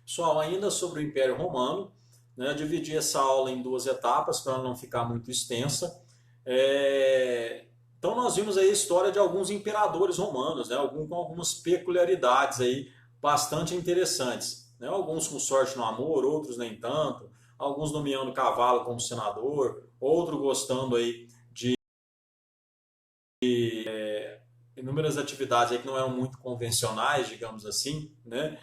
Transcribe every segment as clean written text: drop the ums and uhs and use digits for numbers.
Pessoal, ainda sobre o Império Romano, né, eu dividi essa aula em duas etapas para não ficar muito extensa. Então nós vimos aí a história de alguns imperadores romanos, né, com algumas peculiaridades aí bastante interessantes. Né, alguns com sorte no amor, outros nem tanto. Alguns nomeando cavalo como senador, outro gostando aí inúmeras atividades aí que não eram muito convencionais, digamos assim, né?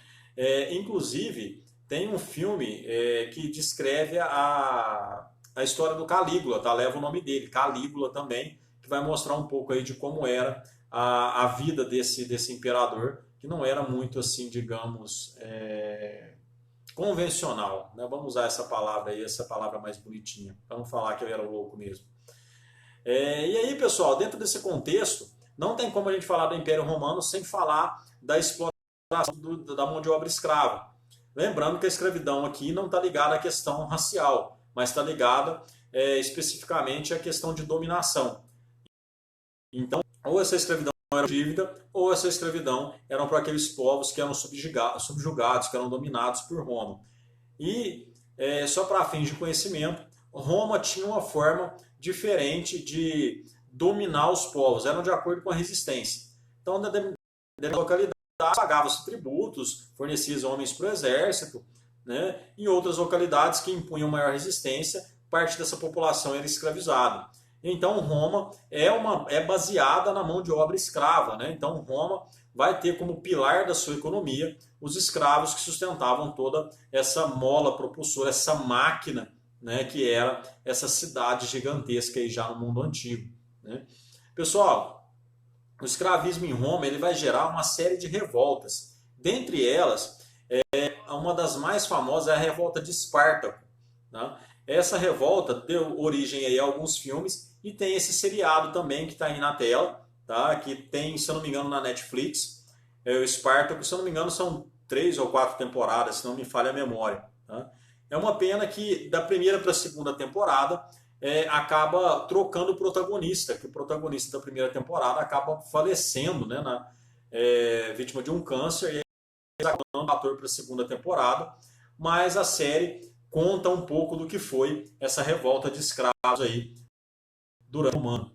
Inclusive, tem um filme que descreve a história do Calígula, tá? Leva o nome dele, Calígula também, que vai mostrar um pouco aí de como era a vida desse imperador, que não era muito assim, digamos, convencional, né? Vamos usar essa palavra aí, essa palavra mais bonitinha, para não falar que eu era louco mesmo. E aí, pessoal, dentro desse contexto, não tem como a gente falar do Império Romano sem falar da exploração da mão de obra escrava. Lembrando que a escravidão aqui não está ligada à questão racial, mas está ligada especificamente à questão de dominação. Então, ou essa escravidão era dívida, ou essa escravidão eram para aqueles povos que eram subjugados, que eram dominados por Roma. E, só para fins de conhecimento, Roma tinha uma forma diferente de dominar os povos, eram de acordo com a resistência. Então, na localidade, pagava-se tributos, fornecia homens para o exército, né? Em outras localidades que impunham maior resistência, parte dessa população era escravizada. Então, Roma é baseada na mão de obra escrava, né? Então, Roma vai ter como pilar da sua economia os escravos que sustentavam toda essa mola propulsora, essa máquina, né, que era essa cidade gigantesca aí já no mundo antigo. Né? Pessoal, o escravismo em Roma ele vai gerar uma série de revoltas. Dentre elas, uma das mais famosas é a revolta de Espartaco. Né? Essa revolta deu origem aí a alguns filmes e tem esse seriado também que está aí na tela, tá? Que tem, se eu não me engano, na Netflix. O Espartaco, se eu não me engano, são 3 ou 4 temporadas, se não me falha a memória. Tá? É uma pena que da primeira para a segunda temporada acaba trocando o protagonista, que o protagonista da primeira temporada acaba falecendo, né, vítima de um câncer, e aí o ator para a segunda temporada, mas a série conta um pouco do que foi essa revolta de escravos aí durante o Romano.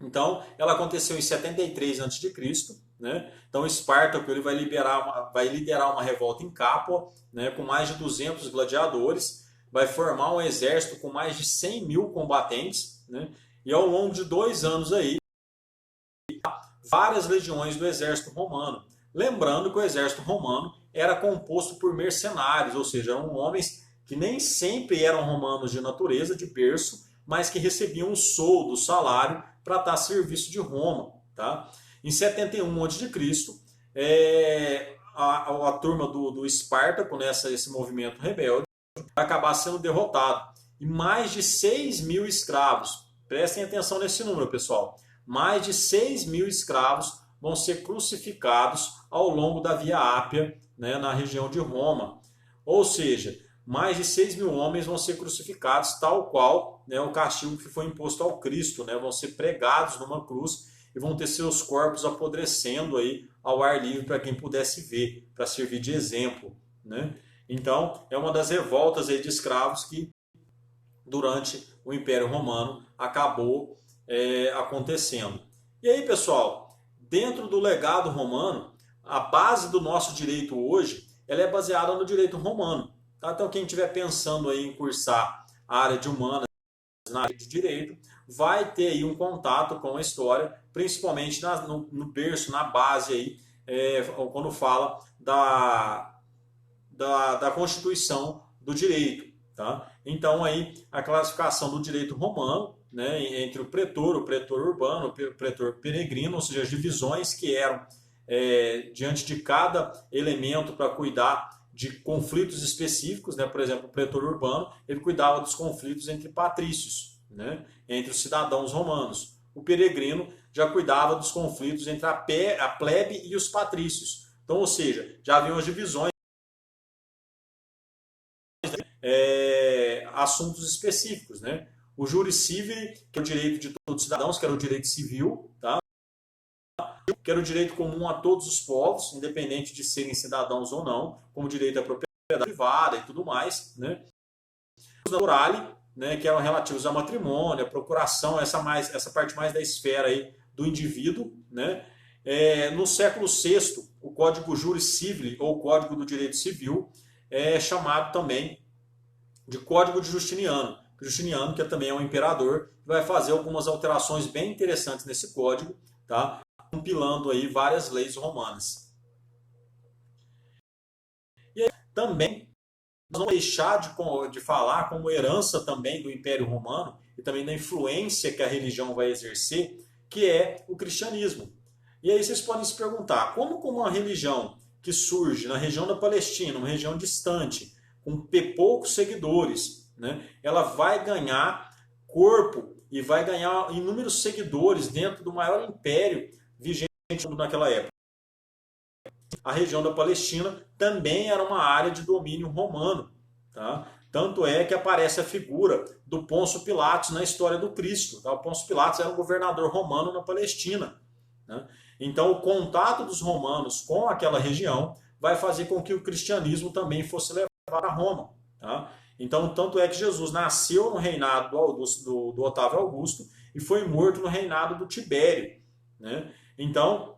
Então, ela aconteceu em 73 a.C., né? Então, Espartaco ele vai liderar uma revolta em Capua, né, com mais de 200 gladiadores, vai formar um exército com mais de 100 mil combatentes, né? E ao longo de 2 anos aí, várias legiões do exército romano. Lembrando que o exército romano era composto por mercenários, ou seja, eram homens que nem sempre eram romanos de natureza, de berço, mas que recebiam um soldo, salário, para estar a serviço de Roma. Tá? Em 71 a.C., a turma do Espartaco, esse movimento rebelde, vai acabar sendo derrotado. E mais de 6 mil escravos, prestem atenção nesse número, pessoal, mais de 6 mil escravos vão ser crucificados ao longo da Via Ápia, né, na região de Roma. Ou seja, mais de 6 mil homens vão ser crucificados, tal qual, né, o castigo que foi imposto ao Cristo. Né, vão ser pregados numa cruz e vão ter seus corpos apodrecendo aí ao ar livre para quem pudesse ver, para servir de exemplo. Né? Então, é uma das revoltas aí de escravos que, durante o Império Romano, acabou acontecendo. E aí, pessoal, dentro do legado romano, a base do nosso direito hoje ela é baseada no direito romano. Tá? Então, quem estiver pensando aí em cursar a área de humanas na área de direito, vai ter aí um contato com a história, principalmente no berço, na base aí, quando fala da Constituição do direito. Tá? Então, aí, a classificação do direito romano, né, entre o pretor urbano, o pretor peregrino, ou seja, as divisões que eram diante de cada elemento para cuidar de conflitos específicos, né? Por exemplo, o pretor urbano ele cuidava dos conflitos entre patrícios, né? Entre os cidadãos romanos. O peregrino já cuidava dos conflitos entre a plebe e os patrícios. Então, ou seja, já haviam as divisões, assuntos específicos, né? O júri civile, que é o direito de todos os cidadãos, que era o direito civil, tá? que era o direito comum a todos os povos, independente de serem cidadãos ou não, como direito à propriedade privada e tudo mais, né? Os naturali, né, que eram relativos a matrimônio, a procuração, essa parte mais da esfera aí do indivíduo, né? No século VI, o Código Juris Civili, ou Código do Direito Civil, é chamado também de Código de Justiniano. Justiniano, que também é um imperador, vai fazer algumas alterações bem interessantes nesse código, tá? Compilando aí várias leis romanas. E aí, também, nós não deixar de falar como herança também do Império Romano e também da influência que a religião vai exercer, que é o cristianismo. E aí vocês podem se perguntar, como uma religião que surge na região da Palestina, uma região distante, com poucos seguidores, né, ela vai ganhar corpo e vai ganhar inúmeros seguidores dentro do maior império vigente naquela época. A região da Palestina também era uma área de domínio romano. Tá? Tanto é que aparece a figura do Pôncio Pilatos na história do Cristo. Tá? O Pôncio Pilatos era um governador romano na Palestina. Né? Então, o contato dos romanos com aquela região vai fazer com que o cristianismo também fosse levado a Roma. Tá? Então, tanto é que Jesus nasceu no reinado do Otávio Augusto e foi morto no reinado do Tibério. Né? Então,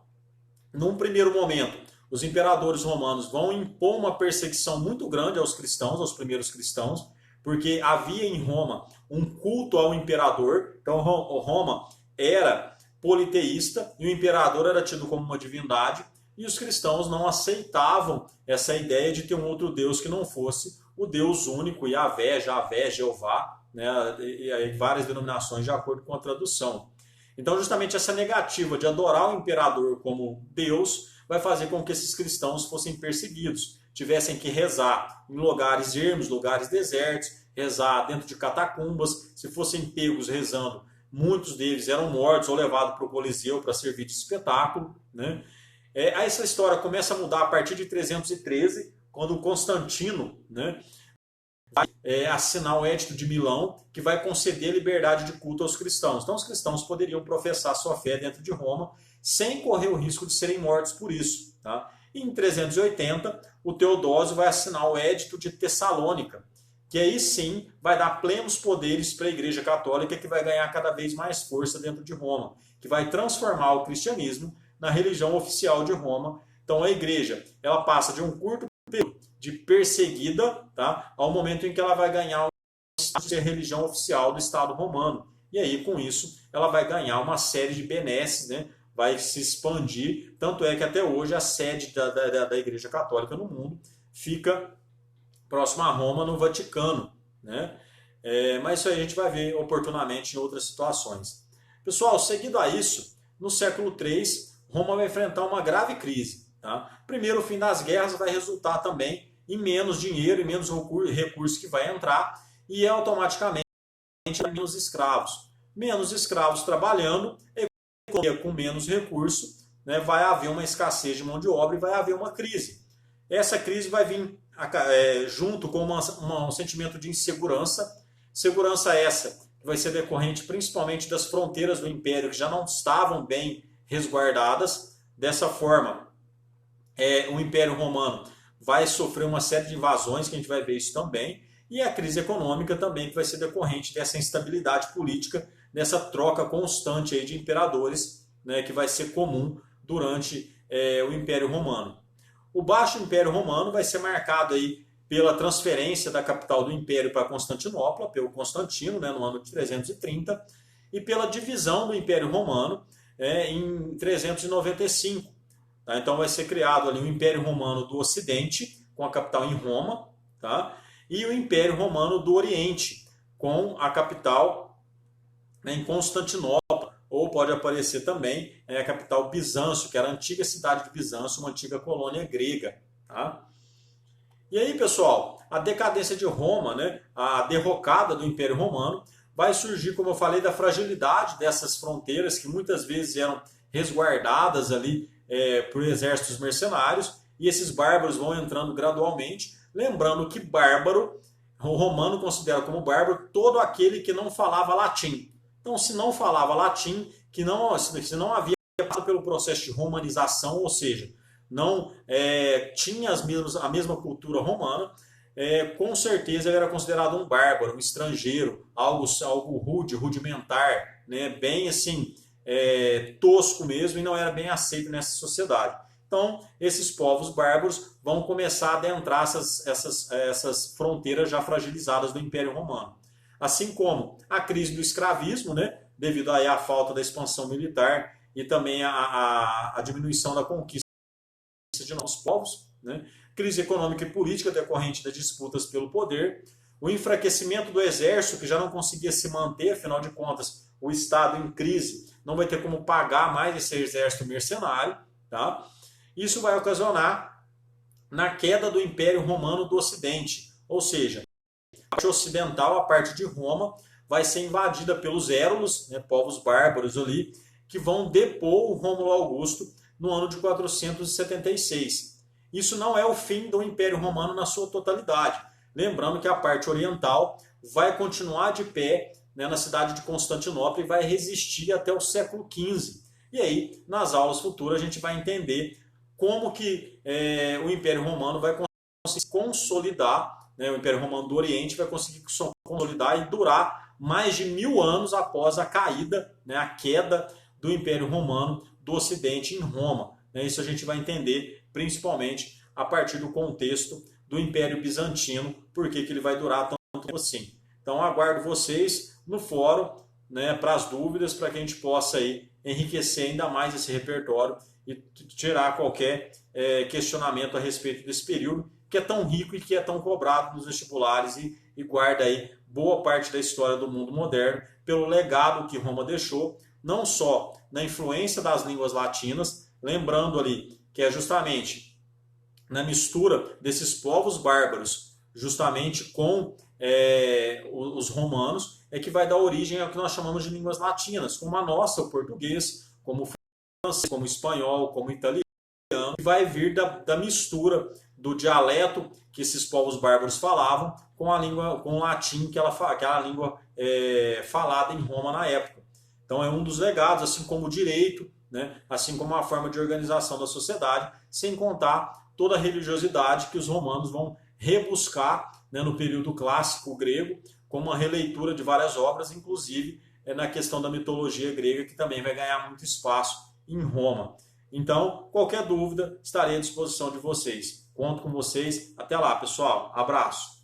num primeiro momento, os imperadores romanos vão impor uma perseguição muito grande aos cristãos, aos primeiros cristãos, porque havia em Roma um culto ao imperador. Então, Roma era politeísta e o imperador era tido como uma divindade, e os cristãos não aceitavam essa ideia de ter um outro Deus que não fosse o Deus único, Yahvé, Javé, Jeová, né, e aí várias denominações de acordo com a tradução. Então, justamente essa negativa de adorar o imperador como Deus vai fazer com que esses cristãos fossem perseguidos, tivessem que rezar em lugares ermos, lugares desertos, rezar dentro de catacumbas. Se fossem pegos rezando, muitos deles eram mortos ou levados para o Coliseu para servir de espetáculo. Né? Essa história começa a mudar a partir de 313, quando Constantino, né, vai assinar o Edito de Milão, que vai conceder liberdade de culto aos cristãos. Então os cristãos poderiam professar sua fé dentro de Roma, sem correr o risco de serem mortos por isso. Tá? E em 380, o Teodósio vai assinar o Edito de Tessalônica, que aí sim vai dar plenos poderes para a Igreja Católica, que vai ganhar cada vez mais força dentro de Roma, que vai transformar o cristianismo na religião oficial de Roma. Então a Igreja ela passa de um curto período de perseguida, tá, ao momento em que ela vai ganhar o status de ser religião oficial do Estado romano. E aí, com isso, ela vai ganhar uma série de benesses, né? Vai se expandir, tanto é que até hoje a sede da Igreja Católica no mundo fica próxima a Roma, no Vaticano. Né? Mas isso aí a gente vai ver oportunamente em outras situações. Pessoal, seguindo a isso, no século III, Roma vai enfrentar uma grave crise. Tá? Primeiro, o fim das guerras vai resultar também em menos dinheiro e menos recursos que vai entrar e automaticamente menos escravos. Menos escravos trabalhando, com menos recurso, né, vai haver uma escassez de mão de obra e vai haver uma crise. Essa crise vai vir junto com um sentimento de insegurança. Segurança essa que vai ser decorrente principalmente das fronteiras do Império, que já não estavam bem resguardadas. Dessa forma, o Império Romano vai sofrer uma série de invasões, que a gente vai ver isso também, e a crise econômica também, que vai ser decorrente dessa instabilidade política, dessa troca constante aí de imperadores, né, que vai ser comum durante o Império Romano. O Baixo Império Romano vai ser marcado aí pela transferência da capital do Império para Constantinopla, pelo Constantino, né, no ano de 330, e pela divisão do Império Romano em 395. Tá? Então vai ser criado ali o Império Romano do Ocidente, com a capital em Roma, tá? E o Império Romano do Oriente, com a capital em Constantinopla, ou pode aparecer também a capital Bizâncio, que era a antiga cidade de Bizâncio, uma antiga colônia grega. Tá? E aí, pessoal, a decadência de Roma, né, a derrocada do Império Romano, vai surgir, como eu falei, da fragilidade dessas fronteiras, que muitas vezes eram resguardadas ali por exércitos mercenários, e esses bárbaros vão entrando gradualmente. Lembrando que bárbaro, o romano considera como bárbaro todo aquele que não falava latim. Então, se não falava latim, se não havia passado pelo processo de romanização, ou seja, não tinha a mesma cultura romana, com certeza ele era considerado um bárbaro, um estrangeiro, algo rude, rudimentar, né, bem assim, tosco mesmo, e não era bem aceito nessa sociedade. Então, esses povos bárbaros vão começar a adentrar essas fronteiras já fragilizadas do Império Romano. Assim como a crise do escravismo, né, devido aí à falta da expansão militar e também a diminuição da conquista de novos povos, né, crise econômica e política decorrente das disputas pelo poder, o enfraquecimento do exército, que já não conseguia se manter, afinal de contas, o Estado em crise não vai ter como pagar mais esse exército mercenário, tá? Isso vai ocasionar na queda do Império Romano do Ocidente, ou seja, a parte ocidental, a parte de Roma, vai ser invadida pelos Érulos, né, povos bárbaros ali, que vão depor o Rômulo Augusto no ano de 476. Isso não é o fim do Império Romano na sua totalidade. Lembrando que a parte oriental vai continuar de pé, né, na cidade de Constantinopla e vai resistir até o século XV. E aí, nas aulas futuras, a gente vai entender como que o Império Romano vai conseguir consolidar, né, o Império Romano do Oriente vai conseguir consolidar e durar mais de 1000 anos após a caída, né, a queda do Império Romano do Ocidente em Roma. Isso a gente vai entender principalmente a partir do contexto do Império Bizantino, porque que ele vai durar tanto tempo assim. Então aguardo vocês no fórum, né, para as dúvidas, para que a gente possa aí enriquecer ainda mais esse repertório e tirar qualquer questionamento a respeito desse período, que é tão rico e que é tão cobrado nos vestibulares e guarda aí boa parte da história do mundo moderno pelo legado que Roma deixou, não só na influência das línguas latinas, lembrando ali que é justamente na mistura desses povos bárbaros, justamente com os romanos, é que vai dar origem ao que nós chamamos de línguas latinas, como a nossa, o português, como o francês, como o espanhol, como o italiano, que vai vir da mistura do dialeto que esses povos bárbaros falavam com a língua, com o latim, que aquela língua falada em Roma na época. Então é um dos legados, assim como o direito, né, assim como a forma de organização da sociedade, sem contar toda a religiosidade que os romanos vão rebuscar, né, no período clássico grego, com uma releitura de várias obras, inclusive na questão da mitologia grega, que também vai ganhar muito espaço em Roma. Então, qualquer dúvida, estarei à disposição de vocês. Conto com vocês. Até lá, pessoal. Abraço.